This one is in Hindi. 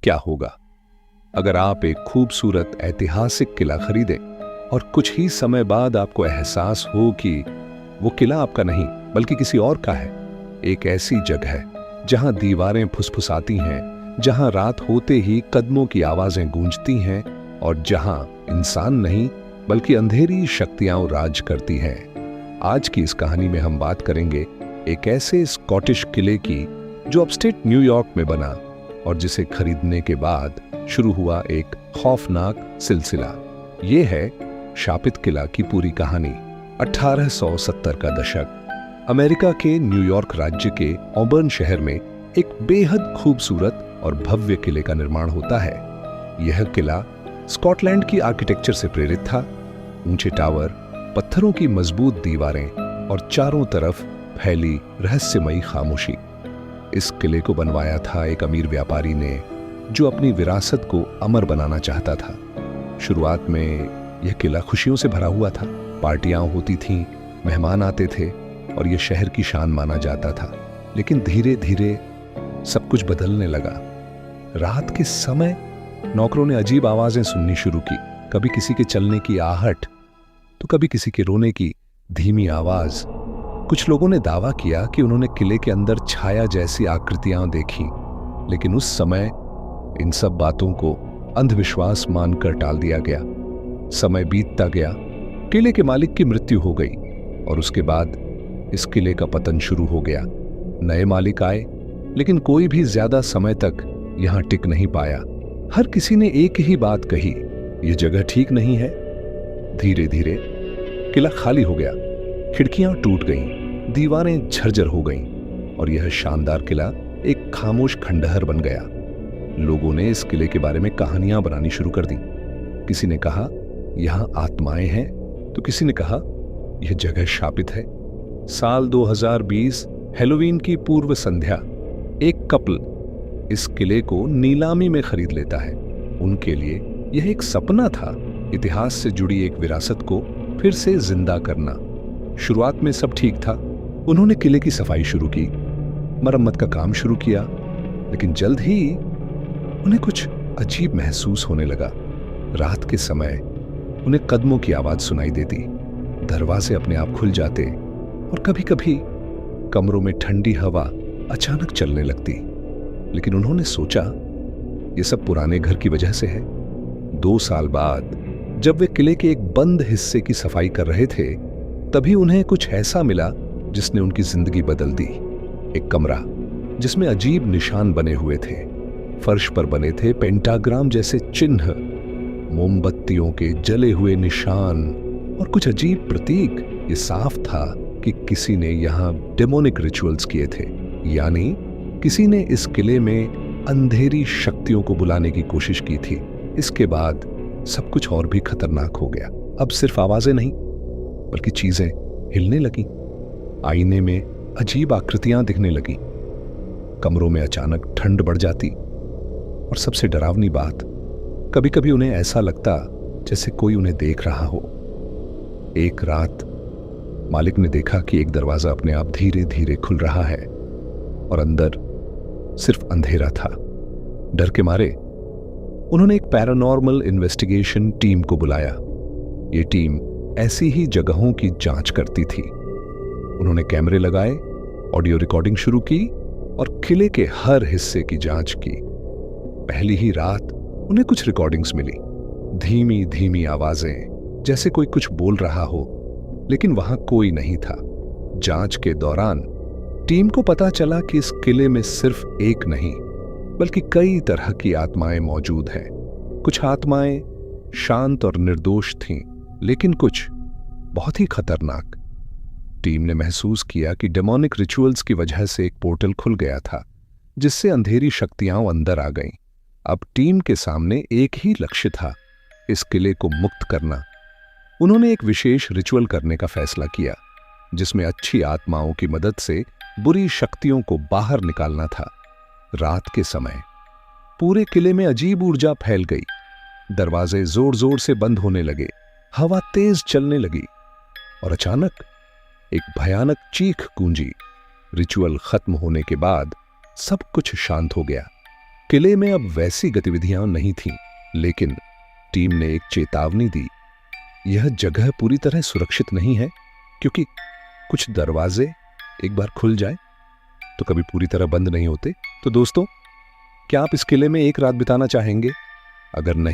क्या होगा अगर आप एक खूबसूरत ऐतिहासिक किला खरीदें और कुछ ही समय बाद आपको एहसास हो कि वो किला आपका नहीं बल्कि किसी और का है। एक ऐसी जगह है जहां दीवारें फुसफुसाती हैं, जहां रात होते ही कदमों की आवाजें गूंजती हैं और जहां इंसान नहीं बल्कि अंधेरी शक्तियां राज करती हैं। आज की इस कहानी में हम बात करेंगे एक ऐसे स्कॉटिश किले की जो अपस्टेट न्यूयॉर्क में बना और जिसे खरीदने के बाद शुरू हुआ एक खौफनाक सिलसिला। ये है शापित किला की पूरी कहानी। 1870 का दशक। अमेरिका के न्यूयॉर्क राज्य के ऑबर्न शहर में एक बेहद खूबसूरत और भव्य किले का निर्माण होता है। यह किला स्कॉटलैंड की आर्किटेक्चर से प्रेरित था। ऊंचे टावर, पत्थरों की मजबूत दीवारें और चारों तरफ फैली रहस्यमयी खामोशी। इस किले को बनवाया था एक अमीर व्यापारी ने जो अपनी विरासत को अमर बनाना चाहता था। शुरुआत में यह किला खुशियों से भरा हुआ था। पार्टियां होती थीं, मेहमान आते थे और यह शहर की शान माना जाता था। लेकिन धीरे धीरे सब कुछ बदलने लगा। रात के समय नौकरों ने अजीब आवाजें सुननी शुरू की। कभी किसी के चलने की आहट तो कभी किसी के रोने की धीमी आवाज। कुछ लोगों ने दावा किया कि उन्होंने किले के अंदर छाया जैसी आकृतियां देखी, लेकिन उस समय इन सब बातों को अंधविश्वास मानकर टाल दिया गया। समय बीतता गया, किले के मालिक की मृत्यु हो गई और उसके बाद इस किले का पतन शुरू हो गया। नए मालिक आए, लेकिन कोई भी ज्यादा समय तक यहां टिक नहीं पाया। हर किसी ने एक ही बात कही, यह जगह ठीक नहीं है। धीरे धीरे किला खाली हो गया, खिड़कियां टूट गईं, दीवारें झरझर हो गईं और यह शानदार किला एक खामोश खंडहर बन गया। लोगों ने इस किले के बारे में कहानियां बनानी शुरू कर दी। किसी ने कहा यहां आत्माएं हैं, तो किसी ने कहा यह जगह शापित है। साल 2020 हैलोवीन की पूर्व संध्या एक कपल इस किले को नीलामी में खरीद लेता है। उनके लिए यह एक सपना था, इतिहास से जुड़ी एक विरासत को फिर से जिंदा करना। शुरुआत में सब ठीक था। उन्होंने किले की सफाई शुरू की, मरम्मत का काम शुरू किया, लेकिन जल्द ही उन्हें कुछ अजीब महसूस होने लगा। रात के समय उन्हें कदमों की आवाज सुनाई देती, दरवाजे अपने आप खुल जाते और कभी-कभी कमरों में ठंडी हवा अचानक चलने लगती। लेकिन उन्होंने सोचा यह सब पुराने घर की वजह से है। 2 साल बाद जब वे किले के एक बंद हिस्से की सफाई कर रहे थे, तभी उन्हें कुछ ऐसा मिला जिसने उनकी जिंदगी बदल दी। एक कमरा जिसमें अजीब निशान बने हुए थे। फर्श पर बने थे पेंटाग्राम जैसे चिन्ह, मोमबत्तियों के जले हुए निशान और कुछ अजीब प्रतीक। ये साफ था कि किसी ने यहां डेमोनिक रिचुअल्स किए थे, यानी किसी ने इस किले में अंधेरी शक्तियों को बुलाने की कोशिश की थी। इसके बाद सब कुछ और भी खतरनाक हो गया। अब सिर्फ आवाजें नहीं बल्कि चीजें हिलने लगी। आईने में अजीब आकृतियां दिखने लगी। कमरों में अचानक ठंड बढ़ जाती और सबसे डरावनी बात, कभी कभी उन्हें ऐसा लगता जैसे कोई उन्हें देख रहा हो। एक रात मालिक ने देखा कि एक दरवाजा अपने आप धीरे धीरे खुल रहा है और अंदर सिर्फ अंधेरा था। डर के मारे उन्होंने एक पैरानॉर्मल इन्वेस्टिगेशन टीम को बुलाया। ये टीम ऐसी ही जगहों की जांच करती थी। उन्होंने कैमरे लगाए, ऑडियो रिकॉर्डिंग शुरू की और किले के हर हिस्से की जांच की। पहली ही रात उन्हें कुछ रिकॉर्डिंग्स मिली, धीमी धीमी आवाजें, जैसे कोई कुछ बोल रहा हो, लेकिन वहां कोई नहीं था। जांच के दौरान टीम को पता चला कि इस किले में सिर्फ एक नहीं बल्कि कई तरह की आत्माएं मौजूद हैं। कुछ आत्माएं शांत और निर्दोष थीं, लेकिन कुछ बहुत ही खतरनाक। टीम ने महसूस किया कि डेमोनिक रिचुअल्स की वजह से एक पोर्टल खुल गया था जिससे अंधेरी शक्तियां अंदर आ गईं। अब टीम के सामने एक ही लक्ष्य था, इस किले को मुक्त करना। उन्होंने एक विशेष रिचुअल करने का फैसला किया जिसमें अच्छी आत्माओं की मदद से बुरी शक्तियों को बाहर निकालना था। रात के समय पूरे किले में अजीब ऊर्जा फैल गई। दरवाजे जोर जोर से बंद होने लगे, हवा तेज चलने लगी और अचानक एक भयानक चीख गूंजी। रिचुअल खत्म होने के बाद सब कुछ शांत हो गया। किले में अब वैसी गतिविधियां नहीं थीं, लेकिन टीम ने एक चेतावनी दी। यह जगह पूरी तरह सुरक्षित नहीं है, क्योंकि कुछ दरवाजे एक बार खुल जाए तो कभी पूरी तरह बंद नहीं होते। तो दोस्तों, क्या आप इस किले में एक रात बिताना चाहेंगे? अगर नहीं